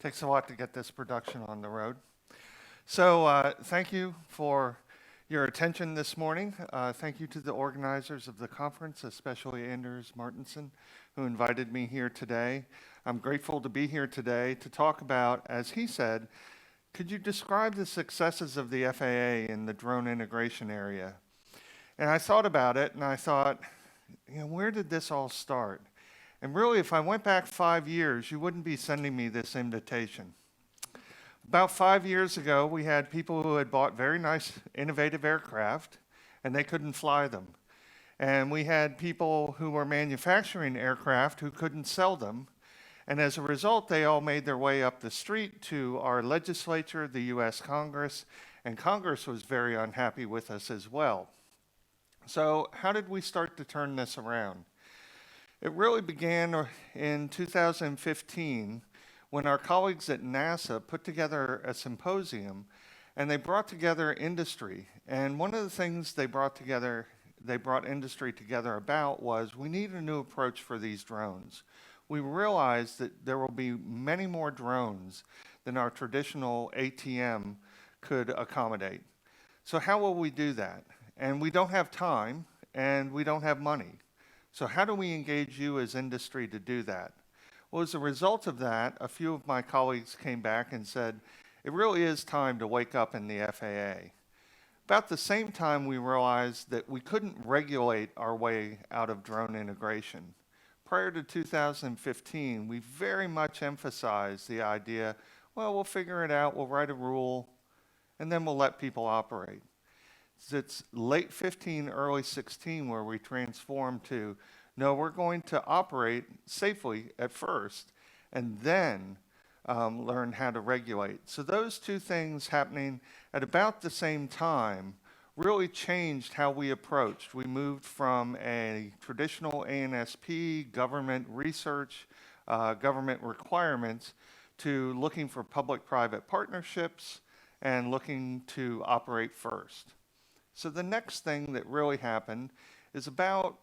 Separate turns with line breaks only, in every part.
Takes a lot to get this production on the road. So thank you for your attention this morning. Thank you to the organizers of the conference, especially Anders Martinson, who invited me here today. I'm grateful to be here today to talk about, as he said, could you describe the successes of the FAA in the drone integration area? And I thought about it, and I thought, where did this all start? And really, if I went back 5 years, you wouldn't be sending me this invitation. About 5 years ago, we had people who had bought very nice, innovative aircraft, and they couldn't fly them. And we had people who were manufacturing aircraft who couldn't sell them. And as a result, they all made their way up the street to our legislature, the US Congress, and Congress was very unhappy with us as well. So how did we start to turn this around? It really began in 2015 when our colleagues at NASA put together a symposium and they brought together industry. And one of the things they brought industry together about was we need a new approach for these drones. We realized that there will be many more drones than our traditional ATM could accommodate. So how will we do that? And we don't have time and we don't have money. So how do we engage you as industry to do that? Well, as a result of that, a few of my colleagues came back and said, it really is time to wake up in the FAA. About the same time, we realized that we couldn't regulate our way out of drone integration. Prior to 2015, we very much emphasized the idea, well, we'll figure it out, we'll write a rule, and then we'll let people operate. It's late 15, early 16 where we transformed to, no, we're going to operate safely at first and then learn how to regulate. So those two things happening at about the same time really changed how we approached. We moved from a traditional ANSP, government research, government requirements, to looking for public-private partnerships and looking to operate first. So the next thing that really happened is about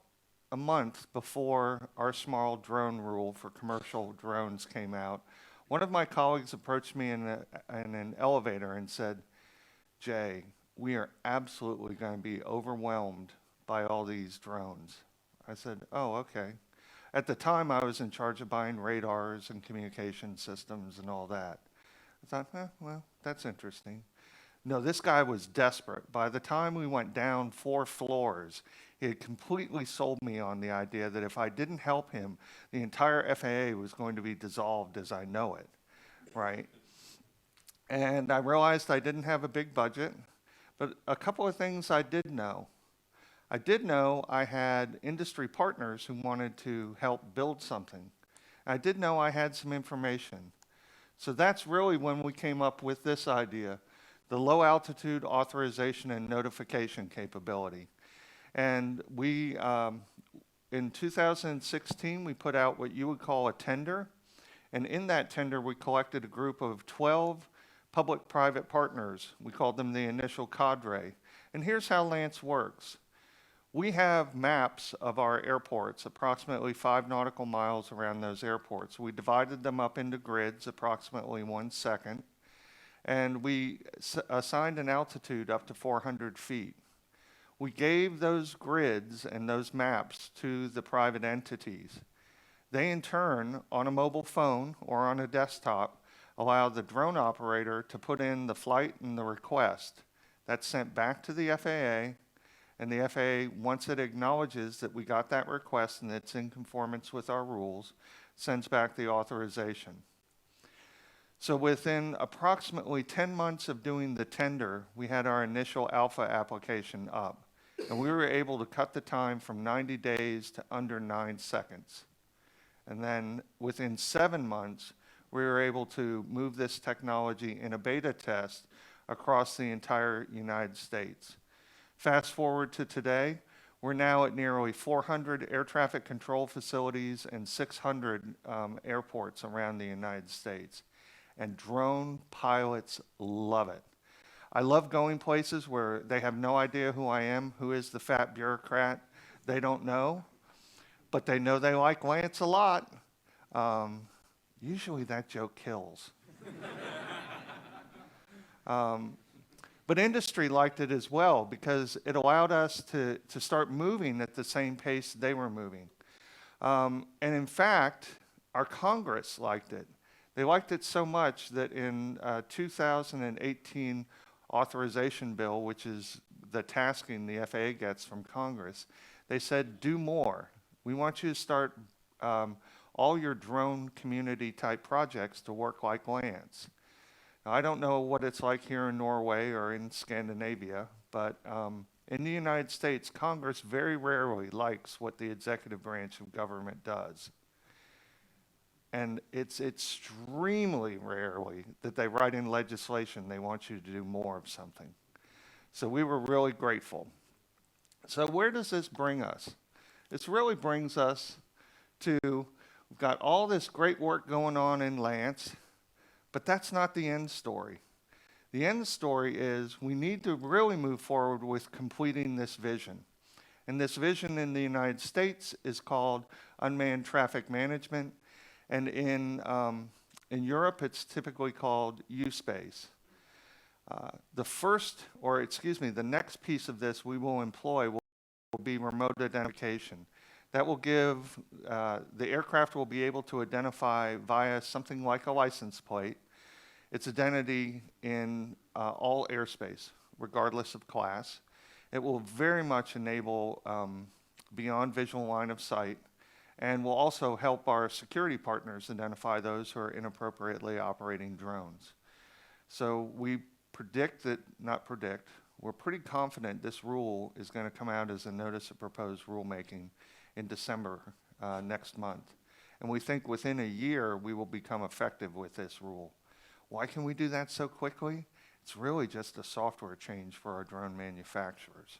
a month before our small drone rule for commercial drones came out, one of my colleagues approached me in an elevator and said, Jay, we are absolutely going to be overwhelmed by all these drones. I said, oh, okay. At the time, I was in charge of buying radars and communication systems and all that. I thought, well, that's interesting. No, this guy was desperate. By the time we went down 4 floors, he had completely sold me on the idea that if I didn't help him, the entire FAA was going to be dissolved as I know it, right? And I realized I didn't have a big budget, but a couple of things I did know. I did know I had industry partners who wanted to help build something. I did know I had some information. So that's really when we came up with this idea, the low altitude authorization and notification capability. And we, in 2016, we put out what you would call a tender. And in that tender, we collected a group of 12 public-private partners. We called them the initial cadre. And here's how Lance works. We have maps of our airports, approximately 5 nautical miles around those airports. We divided them up into grids, approximately 1 second. And we assigned an altitude up to 400 feet. We gave those grids and those maps to the private entities. They, in turn, on a mobile phone or on a desktop, allow the drone operator to put in the flight and the request. That's sent back to the FAA, and the FAA, once it acknowledges that we got that request and it's in conformance with our rules, sends back the authorization. So within approximately 10 months of doing the tender, we had our initial alpha application up. And we were able to cut the time from 90 days to under 9 seconds. And then within 7 months, we were able to move this technology in a beta test across the entire United States. Fast forward to today, we're now at nearly 400 air traffic control facilities and 600 airports around the United States. And drone pilots love it. I love going places where they have no idea who I am, who is the fat bureaucrat. They don't know, but they know they like Lance a lot. Usually that joke kills. But industry liked it as well because it allowed us to start moving at the same pace they were moving. And in fact, our Congress liked it. They liked it so much that in 2018 authorization bill, which is the tasking the FAA gets from Congress, they said, do more. We want you to start all your drone community type projects to work like Lance. Now, I don't know what it's like here in Norway or in Scandinavia, but in the United States, Congress very rarely likes what the executive branch of government does. And it's extremely rarely that they write in legislation they want you to do more of something. So we were really grateful. So where does this bring us? This really brings us to, we've got all this great work going on in Lance, but that's not the end story. The end story is we need to really move forward with completing this vision. And this vision in the United States is called unmanned traffic management. And in Europe, it's typically called U-Space. The next piece of this we will employ will be remote identification. That will give, the aircraft will be able to identify via something like a license plate its identity in all airspace, regardless of class. It will very much enable beyond visual line of sight, and will also help our security partners identify those who are inappropriately operating drones. So we we're pretty confident this rule is going to come out as a notice of proposed rulemaking in December next month. And we think within a year we will become effective with this rule. Why can we do that so quickly? It's really just a software change for our drone manufacturers.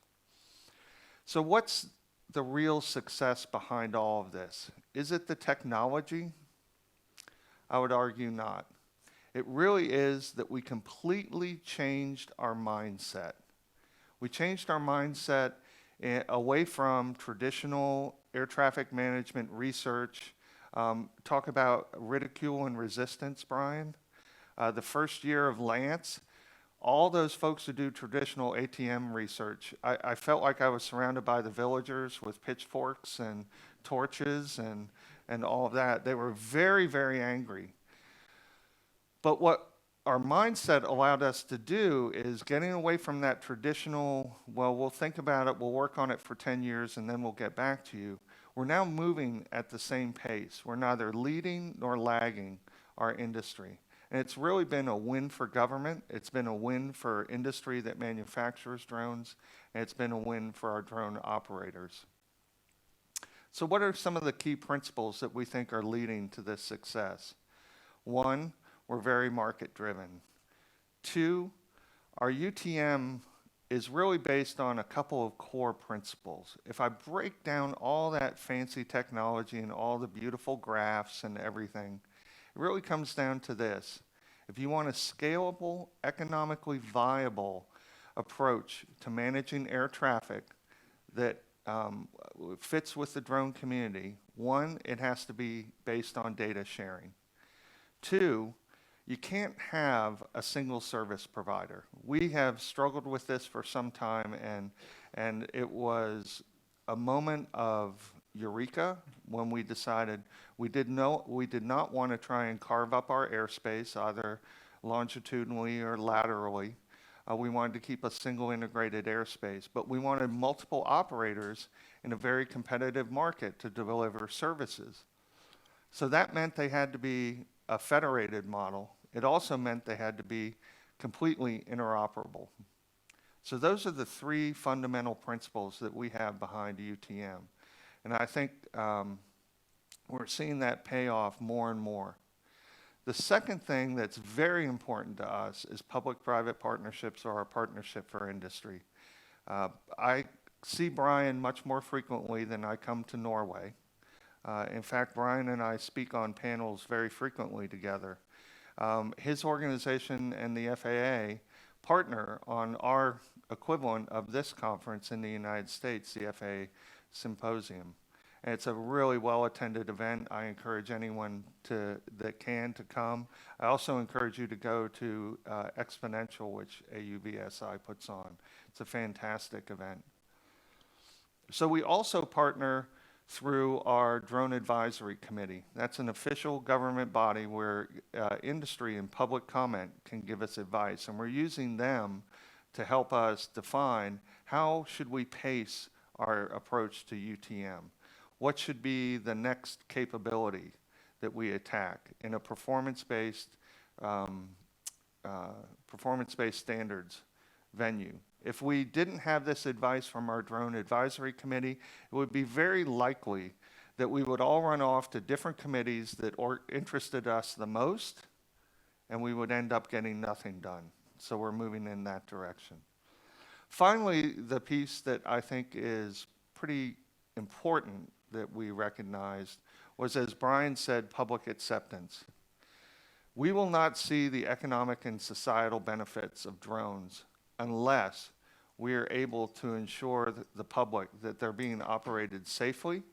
So what's the real success behind all of this? Is it the technology? I would argue not. It really is that we completely changed our mindset. We changed our mindset away from traditional air traffic management research. Talk about ridicule and resistance, Brian. The first year of Lance, all those folks who do traditional ATM research, I felt like I was surrounded by the villagers with pitchforks and torches and all of that. They were very, very angry. But what our mindset allowed us to do is getting away from that traditional, well, we'll think about it, we'll work on it for 10 years, and then we'll get back to you. We're now moving at the same pace. We're neither leading nor lagging our industry. And it's really been a win for government. It's been a win for industry that manufactures drones. And it's been a win for our drone operators. So what are some of the key principles that we think are leading to this success? One, we're very market driven. Two, our UTM is really based on a couple of core principles. If I break down all that fancy technology and all the beautiful graphs and everything, it really comes down to this. If you want a scalable, economically viable approach to managing air traffic that fits with the drone community, one, it has to be based on data sharing. Two, you can't have a single service provider. We have struggled with this for some time, and it was a moment of eureka when we decided we did not want to try and carve up our airspace either longitudinally or laterally. We wanted to keep a single integrated airspace, but we wanted multiple operators in a very competitive market to deliver services. So that meant they had to be a federated model. It also meant they had to be completely interoperable. So those are the three fundamental principles that we have behind UTM. And I think we're seeing that pay off more and more. The second thing that's very important to us is public-private partnerships or our partnership for industry. I see Brian much more frequently than I come to Norway. In fact, Brian and I speak on panels very frequently together. His organization and the FAA partner on our equivalent of this conference in the United States, the FAA Symposium. And it's a really well-attended event. I encourage anyone that can to come. I also encourage you to go to Exponential, which AUVSI puts on. It's a fantastic event. So we also partner through our Drone Advisory Committee. That's an official government body where industry and public comment can give us advice, and we're using them to help us define how should we pace our approach to UTM. What should be the next capability that we attack in a performance-based standards venue? If we didn't have this advice from our Drone Advisory Committee, it would be very likely that we would all run off to different committees that interested us the most, and we would end up getting nothing done. So we're moving in that direction. Finally, the piece that I think is pretty important that we recognized was, as Brian said, public acceptance. We will not see the economic and societal benefits of drones unless we are able to ensure the public that they're being operated safely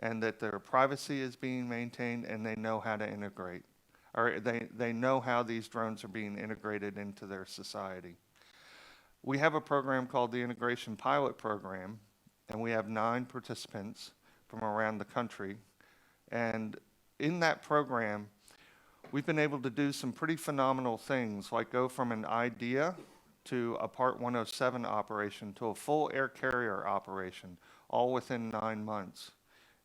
and that their privacy is being maintained and they know how to integrate, or they know how these drones are being integrated into their society. We have a program called the Integration Pilot Program, and we have 9 participants from around the country. And in that program, we've been able to do some pretty phenomenal things, like go from an idea to a Part 107 operation to a full air carrier operation, all within 9 months.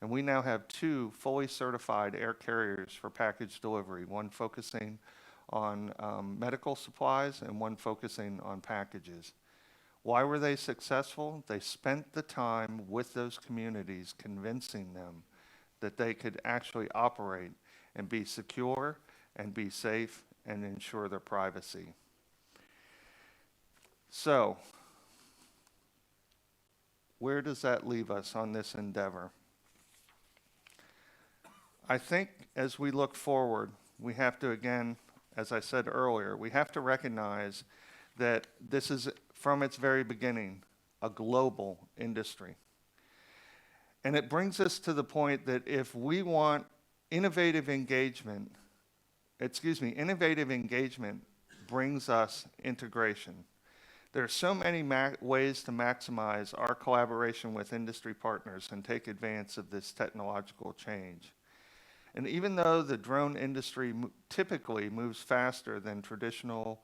And we now have 2 fully certified air carriers for package delivery, one focusing on medical supplies and one focusing on packages. Why were they successful? They spent the time with those communities convincing them that they could actually operate and be secure and be safe and ensure their privacy. So, where does that leave us on this endeavor? I think as we look forward, we have to, again, as I said earlier, we have to recognize that this is, from its very beginning, a global industry. And it brings us to the point that if we want innovative engagement brings us integration. There are so many ways to maximize our collaboration with industry partners and take advantage of this technological change. And even though the drone industry typically moves faster than traditional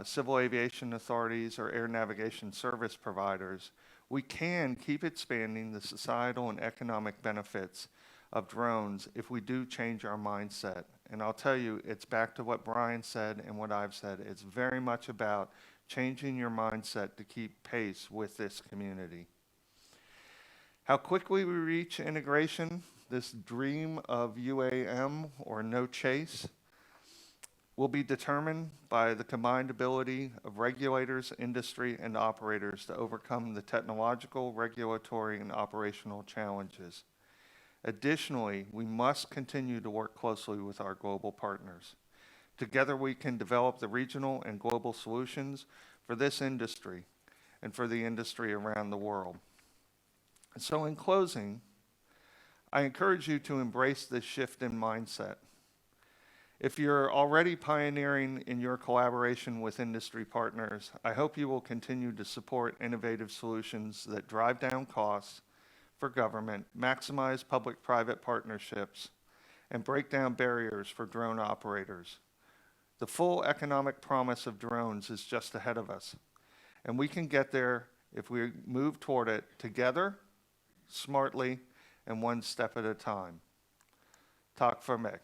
civil aviation authorities or air navigation service providers, we can keep expanding the societal and economic benefits of drones if we do change our mindset. And I'll tell you, it's back to what Brian said and what I've said. It's very much about changing your mindset to keep pace with this community. How quickly we reach integration, this dream of UAM or no chase, will be determined by the combined ability of regulators, industry, and operators to overcome the technological, regulatory, and operational challenges. Additionally, we must continue to work closely with our global partners. Together, we can develop the regional and global solutions for this industry and for the industry around the world. And so in closing, I encourage you to embrace this shift in mindset. If you're already pioneering in your collaboration with industry partners, I hope you will continue to support innovative solutions that drive down costs for government, maximize public-private partnerships, and break down barriers for drone operators. The full economic promise of drones is just ahead of us, and we can get there if we move toward it together, smartly, and one step at a time. Tack för mig.